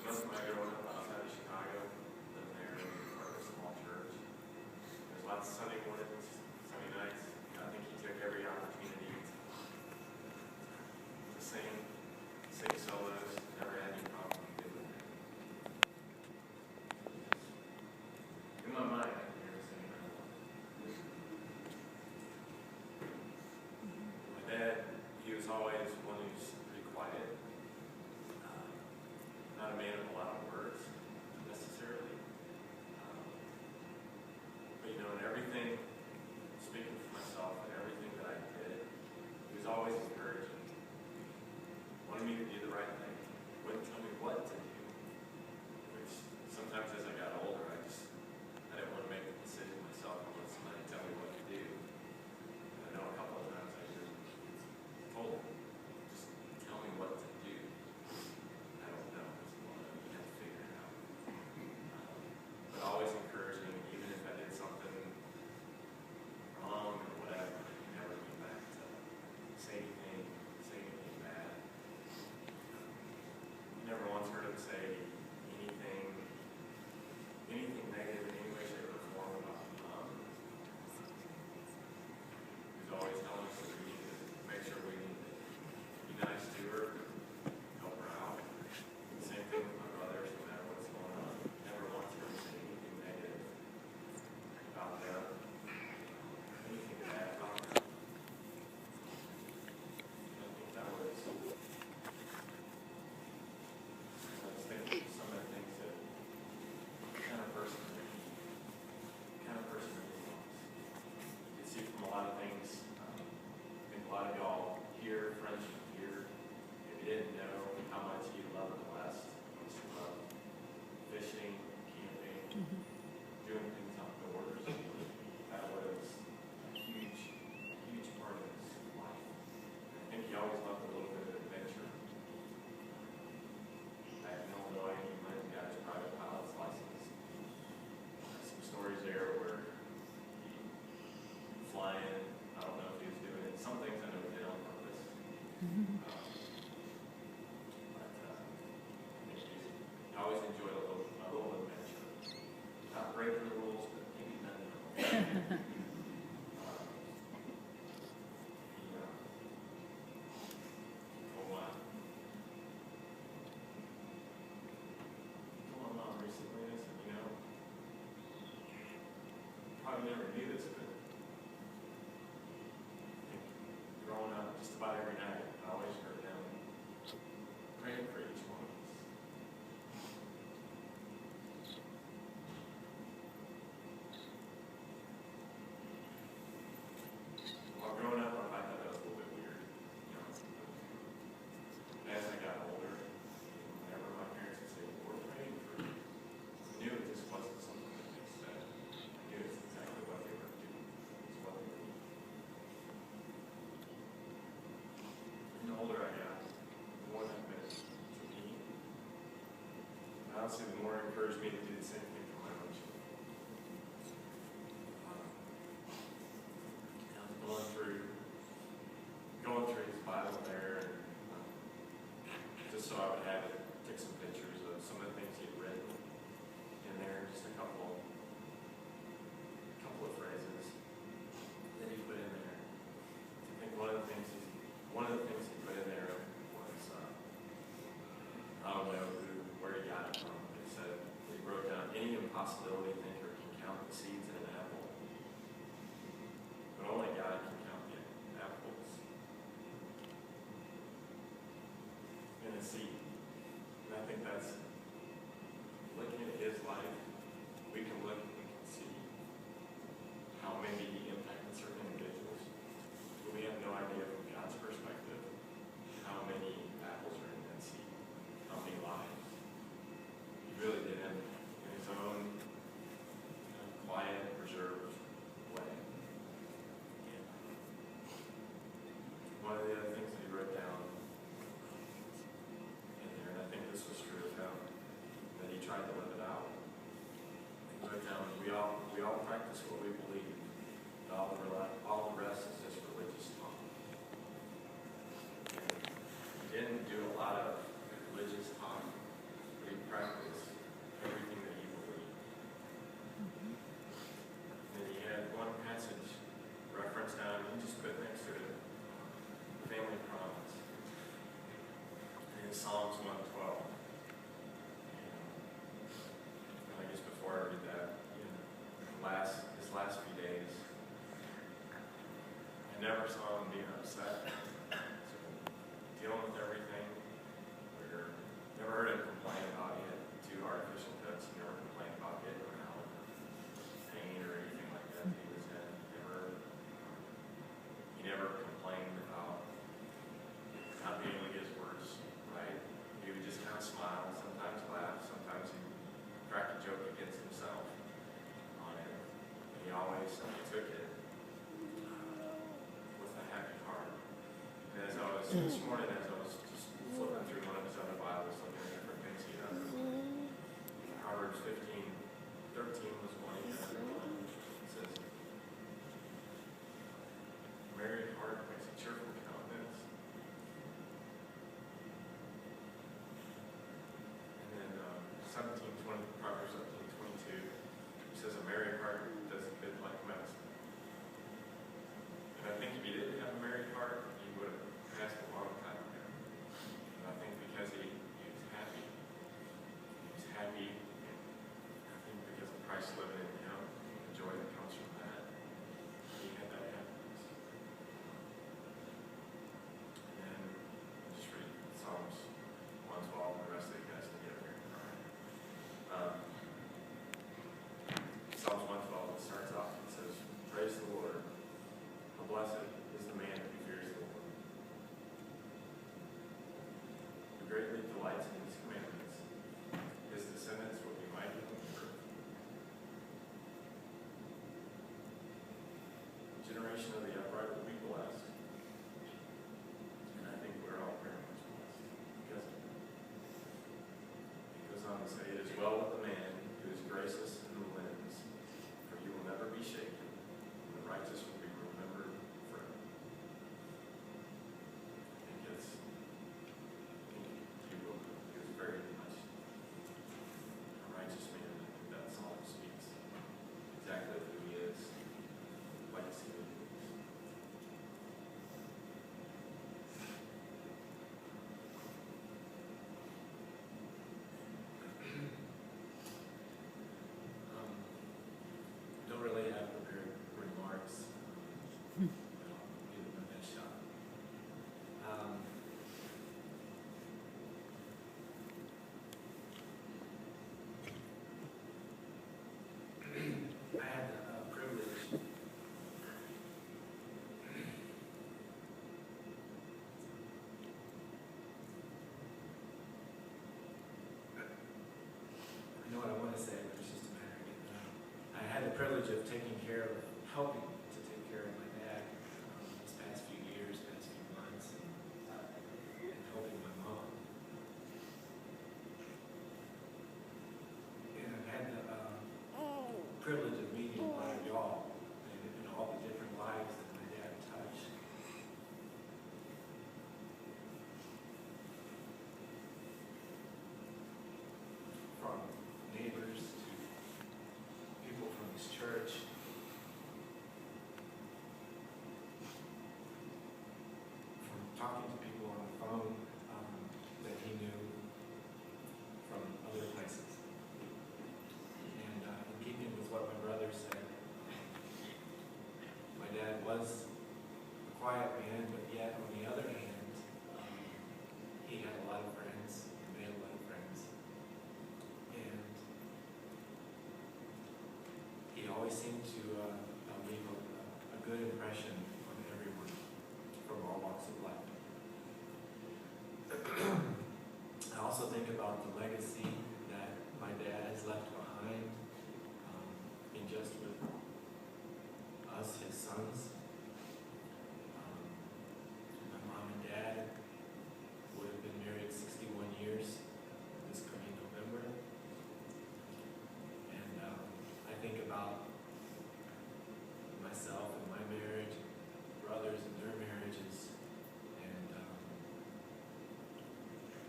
most of my growing up outside of Chicago, lived there, part of a small church. There's lots of Sunday mornings, Sunday nights. I think he took every opportunity to sing solos. Never had any problem doing that. In my mind, I can hear him singing that one. My dad, he was always one who's pretty quiet. Not a man of a lot of words, necessarily. But in everything, speaking for myself, and everything that I did, he was always encouraging. Wanted me to do the right thing. Wouldn't tell me what to do. Which sometimes as I got older, I didn't want to make the decision myself. I wanted somebody to tell me what to do. And I know a couple of times I just told him, just tell me what to do. I don't know. You have to figure it out. But always encouraging, even if I did something wrong or whatever, he never came back to say anything bad. Never once heard him say anything negative in any way, shape, or form about my mom. He was always telling us that we need to make sure we need to be nice to her, help her out. Same thing with my brothers, no matter what's going on. Never once heard him say anything negative about them, anything bad about them. I think that was. I was thinking of some of the things that kind of person that he was. You can see from a lot of things. I think a lot of y'all here, friendship here, if you didn't know how much he loved the West, he used to love fishing, camping, doing things outdoors. That was a huge part of his life. I think he always loved a little bit of adventure. Back in Illinois, he went and got his private pilot's license. Some stories there where he flying, I don't know if he was doing it. Some things I know he did on purpose. But I think he always enjoyed a little adventure. Not breaking the rules, but maybe nothing else. Oh, wow. Told my mom recently, I said, probably never knew this, but I think growing up just about every night, I always heard them praying for each one of us. While growing up, I thought that was a little bit weird. As I got older, whenever my parents would say, we're praying for you, I knew it just wasn't something that they said. I knew it's exactly what they were doing. It's what they were doing. The older I got, the more that meant to me. And honestly, the more it encouraged me to do the same thing for my own children. I was going through his Bible there, and just so I would have it, took some pictures of some of the things he had written in there, just a couple of phrases that he put in there. I think one of the things he put in there was, I don't know where he got it from, but he said, he wrote down, any impossibility thinker can count the seeds in an apple, but only God can count the apples in a seed. And I think that's, looking at his life, we can look and we can see how maybe he impacted certain individuals, but we have no idea from God's perspective how many apples are in that seed, how many lives. He really did in his own quiet, reserved way. And one of the other things that he wrote down in there, and I think this was true of him, that he tried to live it out. He wrote down, we all practice what we believe. All the rest is just religious talk. And he didn't do a lot of religious talk, but he practiced saw them being upset, dealing with everything. We're never heard him complain about it. Two artificial cuts, he never complained about getting them out, pain or anything like that he was in. He never complained about not being able to get his words right. He would just kind of smile, sometimes laugh, sometimes he'd crack a joke against himself on it. But he always took it with a happy heart. And as I was, this morning, as I was just flipping through one of his other Bibles, looking at different things he done, Proverbs 15:13 was one he had one. It says, merry heart makes a cheerful countenance. And then 17:20, Proverbs 17:22, it says a merry heart does good like medicine. And I think if he didn't have a merry heart, he would have passed a long time ago. And I think because he was happy. He was happy, and I think because of Christ living in him, the joy that comes from that, he had that happiness. And then just read Psalms 112, and the rest of you guys can get up here and cry. Psalms 112, it starts off, it says, praise the Lord. How blessed is the man who fears the Lord, who greatly delights in his commandments. His descendants will be mighty on the earth. The generation of the upright will be blessed. And I think we're all very much blessed because of it. He goes on to say, it is well with the man who is gracious in the limbs, for he will never be shaken, and the righteous will be remembered forever. I think he was very much a righteous man. I think that psalm speaks exactly who he is, legacy that he is. Don't really have prepared remarks. I'll give it my best shot. I had the privilege I know what I want to say, but it's just a matter of getting it out. I had the privilege of helping to take care of my dad this past few years, past few months, and helping my mom. And I've had the privilege of meeting a lot of y'all and all the different lives that my dad touched. From neighbors to people from his church. From talking to people on the phone that he knew from other places. And in keeping with what my brother said, my dad was a quiet man, but yet on the other hand, he had a lot of friends, and made a lot of friends. And he always seemed to leave a good impression on everyone from all walks of life. I also think about the legacy that my dad has left behind in just with us, his sons. My mom and dad would have been married 61 years this coming November. And I think about myself and my marriage, brothers and their marriages, and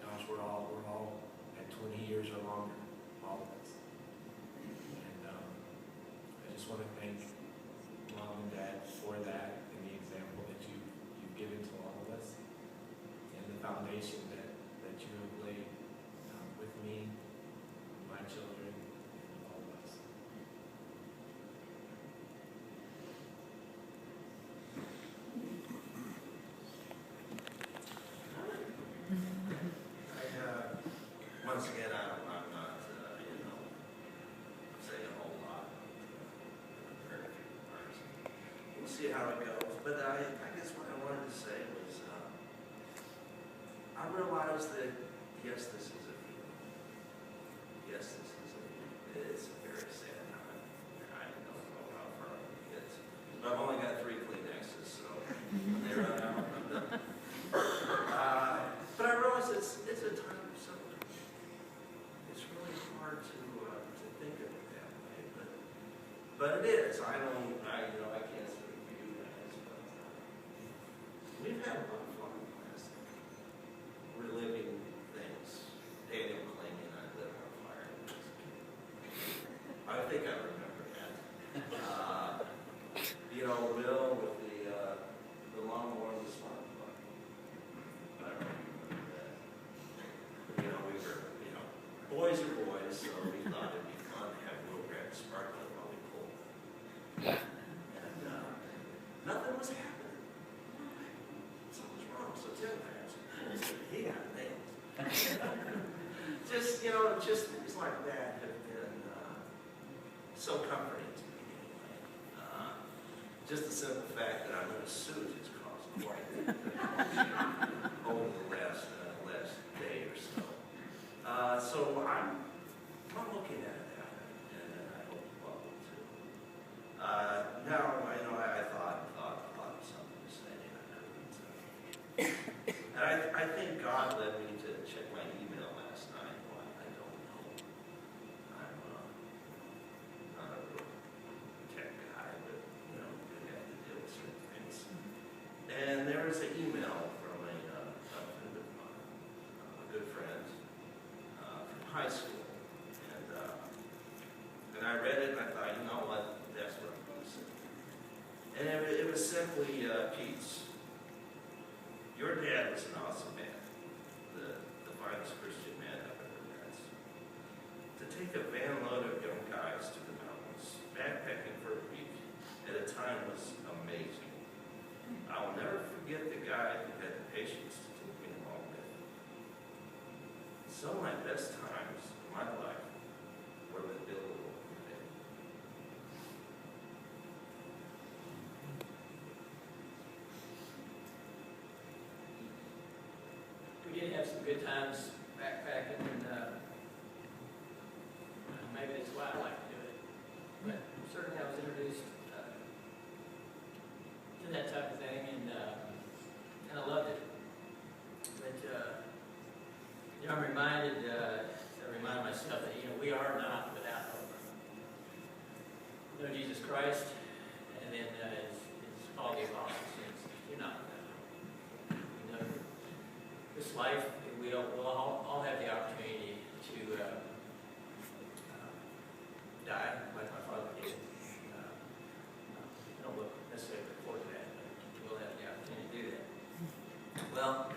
gosh, we're all at 20 years or longer, all of us. And I just want to thank Mom and Dad for that and the example that you've given to all of us, and the foundation that you have laid with me, my children, and all of us. once again, I'm not, saying a whole lot. Very few words. We'll see how it goes. But I guess what I wanted to say was, I realized that, yes, this is a feeling. Yes, this is a feeling. It's a very sad time. I don't know how far it gets. But I've only got 3 Kleenexes, so when they run out, I'm done. But I realize it's a time of celebration. It's really hard to think of it that way, but it is. I can't speak for you guys, but we've had a lot of fun last night. Reliving things. Daniel claiming I lit on fire. I think I remember that. Bill with the lawnmower and the smart plug. I remember that. We were, boys are boys, so we thought it'd be fun to have Will grab the spark plug while we pulled. And nothing was happening. Something was wrong, so Tim asked. He got nailed. Just things like that have been so comforting to me anyway. Just the simple fact that I'm in a suit has caused quite a bit over the last day or so. So I'm looking at it that way, and I hope you all will too. Now, I thought of something to say, and I couldn't. And I think God led me to check my email last night. Why, I don't know. I'm not a real tech guy, but, you have to deal with certain things. And there was an email from a friend of mine, a good friend from high school. And I read it, and I thought, you know what, that's what I'm going to say. And it was simply, Pete's. Your dad was an awesome man, the finest Christian man I've ever met. To take a van load of young guys to the mountains, backpacking for a week at a time was amazing. I'll never forget the guy who had the patience to take me along with him. Some of my best times of my life were with Bill Little. We did have some good times backpacking, and maybe that's why I like to do it. But certainly I was introduced to that type of thing, and I loved it. But I'm reminded, I remind myself that we are not without hope. Jesus Christ, and then his all the apostles says, you're not without hope. This life, we'll all have the opportunity to die, like my father did. I don't look necessarily forward to that, but we'll have the opportunity to do that. Well,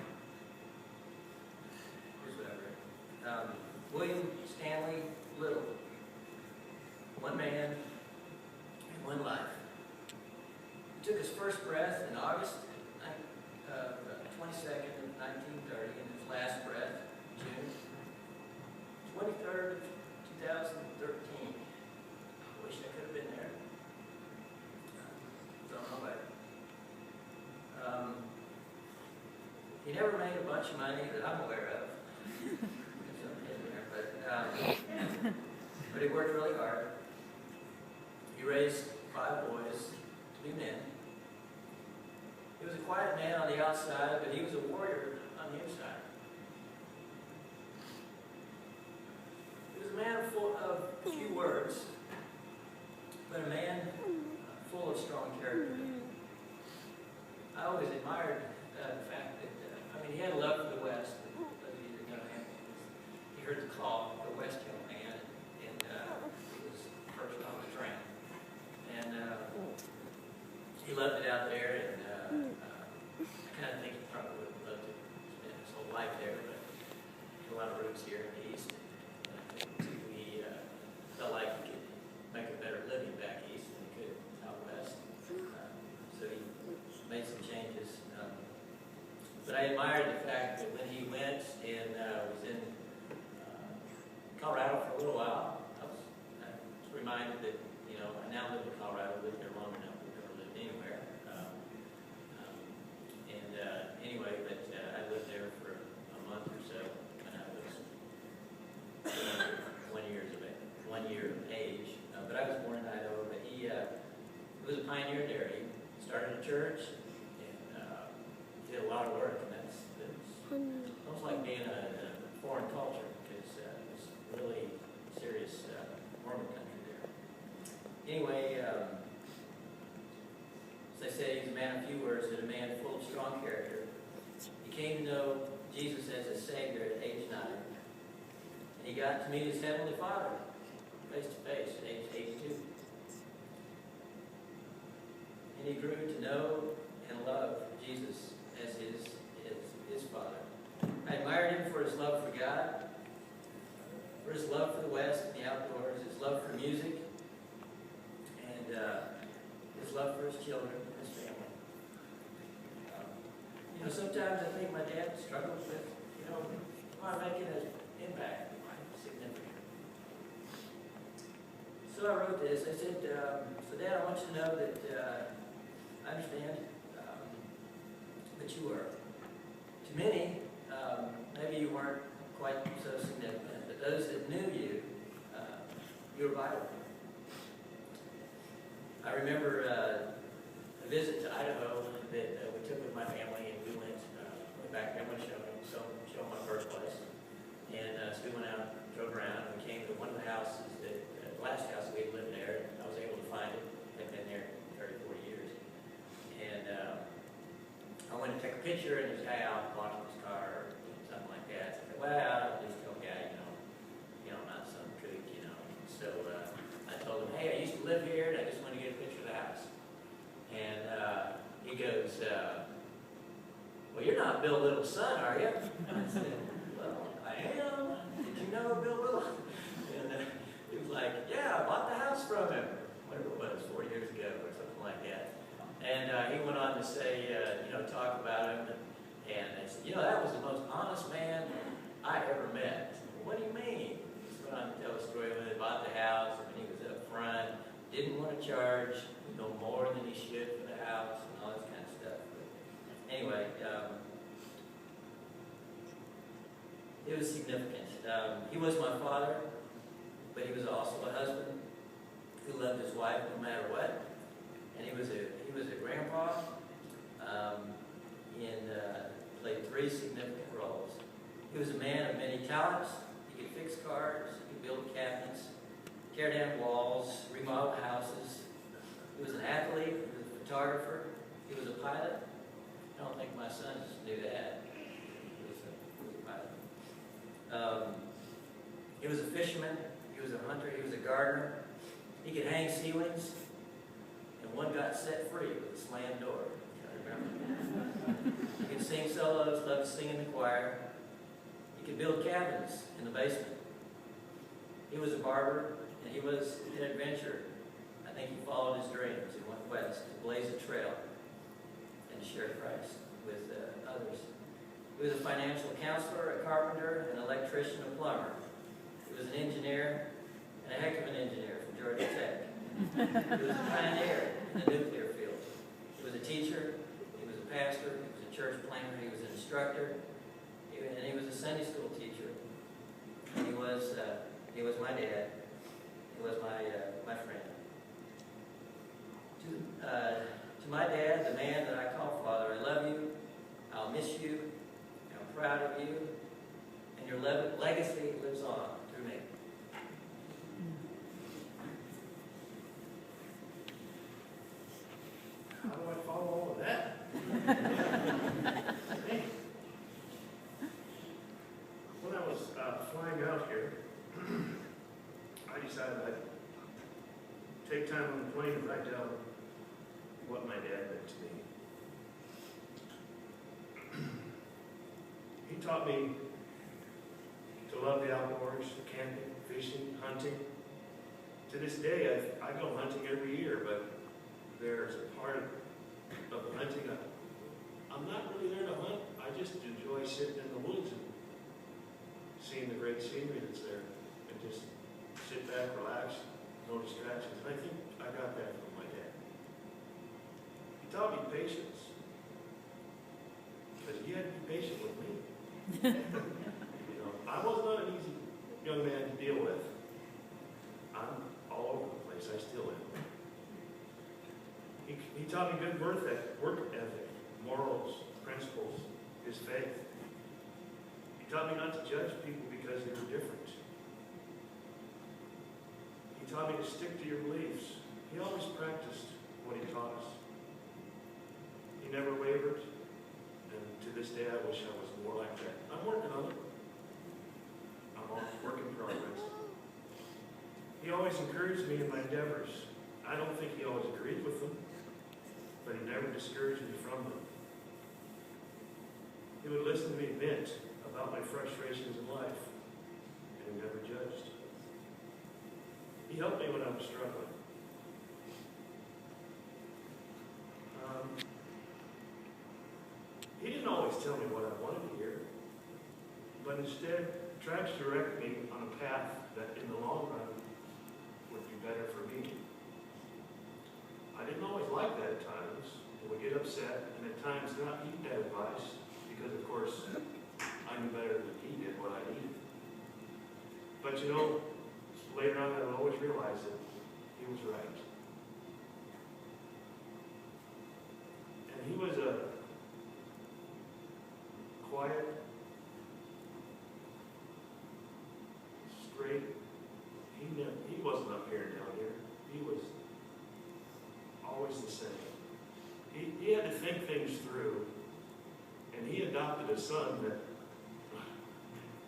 here's what I read. William Stanley Little, one man and one life. He took his first breath in August 22nd of 1930, and his last breath, June 23rd of 2013. I wish I could have been there. Don't know about it. He never made a bunch of money that I'm aware of. But he worked really hard. He raised 5 boys to be men. He was a quiet man on the outside, but he was a warrior on the inside. He was a man full of few words, but a man full of strong character. I always admired the fact that, he had a love for the West. Those of you that know him, he heard the call, the West Hill Man, and he was first on the train. And he loved it out there, and I kind of think he probably would have loved to spend his whole life there, but he had a lot of roots here in the East, and I think too, he felt like he could make a better living back East than he could out West. So he made some changes. But I admired the fact that when he a little while, I was reminded that, you know, I now live in Colorado, lived there long enough, I've never lived anywhere. Anyway, but I lived there for a month or so when I was 1 year of age. But I was born in Idaho, but he was a pioneer there. He started a church and did a lot of work, and that's almost like being in a foreign culture, because it's really serious Mormon country there. Anyway, as I said, he's a man of few words, but a man full of strong character. He came to know Jesus as his Savior at age 9. And he got to meet his Heavenly Father face to face at age 82. And he grew to know and love Jesus as his Father. I admired him for his love for God, for his love for the West and the outdoors, his love for music, and his love for his children and his family. You know, sometimes I think my dad struggles with, you know, am I making an impact? Am I significant? So I wrote this. I said, so Dad, I want you to know that I understand that you were. To many, maybe you weren't quite so significant, but those that knew you, you were vital. I remember a visit to Idaho that we took with my family, and we went back there. I want to show my birthplace. And so we went out, drove around, and we came to one of the houses, the last house we had lived there, and I was able to find it. I'd been there 30, 40 years. And I went to take a picture, and this guy out washing his car or something like that. I said, well, at least tell the guy, you know, not some kook, you know. So I told him, hey, I used to live here, and I just want to get a picture of the house. And he goes, well, you're not Bill Little's son, are you? I said, well, I am. Did you know Bill Little? And he was like, yeah, I bought the house from him. Whatever it was, 4 years ago or something like that. And he went on to say, you know, talk about him. And I said, you know, that was the most honest man I ever met. I said, well, what do you mean? He went on to tell a story when he bought the house, and when he was up front, didn't want to charge, no more than he should for the house, and all this kind of stuff. But anyway, it was significant. He was my father, but he was also a husband who loved his wife no matter what. And he was a grandpa, played 3 significant roles. He was a man of many talents. He could fix cars, he could build cabinets, tear down walls, remodel houses. He was an athlete, he was a photographer, he was a pilot. I don't think my sons knew that. He was a pilot. He was a fisherman, he was a hunter, he was a gardener. He could hang ceilings, and one got set free with a slammed door. I remember. He could sing solos, loved to sing in the choir. He could build cabins in the basement. He was a barber, and he was an adventurer. I think he followed his dreams. He went west to blaze a trail and to share Christ with others. He was a financial counselor, a carpenter, an electrician, a plumber. He was an engineer, and a heck of an engineer from Georgia Tech. He was a pioneer in the nuclear field. He was a teacher, he was a pastor, he was a church planter, he was an instructor, and he was a Sunday school teacher. And he was my dad. He was my friend. To my dad, the man that I call Father, I love you, I'll miss you, I'm proud of you, and your legacy lives on through me. How do I follow all of that? When I was flying out here, I decided I'd take time on the plane and write down what my dad meant to me. He taught me to love the outdoors, camping, fishing, hunting. To this day, I go hunting every year, but there's a part of the hunting I'm not really there to hunt. I just enjoy sitting in the woods and seeing the great scenery that's there and just patience. Because he had to be patient with me. I was not an easy young man to deal with. I'm all over the place. I still am. He taught me good work ethic, morals, principles, his faith. He taught me not to judge people because they were different. He taught me to stick to your beliefs. He always practiced what he taught us. He never wavered, and to this day I wish I was more like that. I'm working on it. I'm a work in progress. He always encouraged me in my endeavors. I don't think he always agreed with them, but he never discouraged me from them. He would listen to me vent about my frustrations in life, and he never judged. He helped me when I was struggling. He didn't always tell me what I wanted to hear, but instead tried to direct me on a path that in the long run would be better for me. I didn't always like that at times. I would get upset and at times not heed that advice because, of course, I knew better than he did what I needed. But later on I would always realize that he was right. And he was a quiet, straight, he wasn't up here and down here. He was always the same. He had to think things through, and he adopted a son that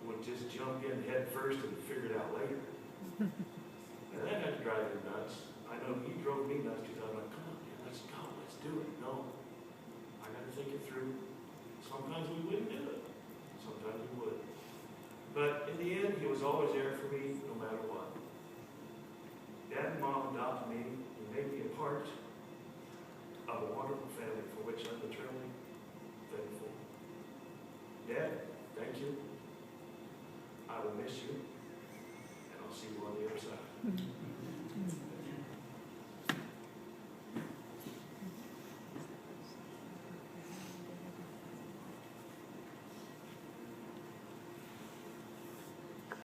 would just jump in head first and figure it out later. And that had to drive him nuts. I know he drove me nuts because I'm like, come on, man, let's go, let's do it. No, I got to think it through. Sometimes we wouldn't do it. Sometimes we would. But in the end, he was always there for me no matter what. Dad and Mom adopted me and made me a part of a wonderful family for which I'm eternally thankful. Dad, thank you. I will miss you, and I'll see you on the other side.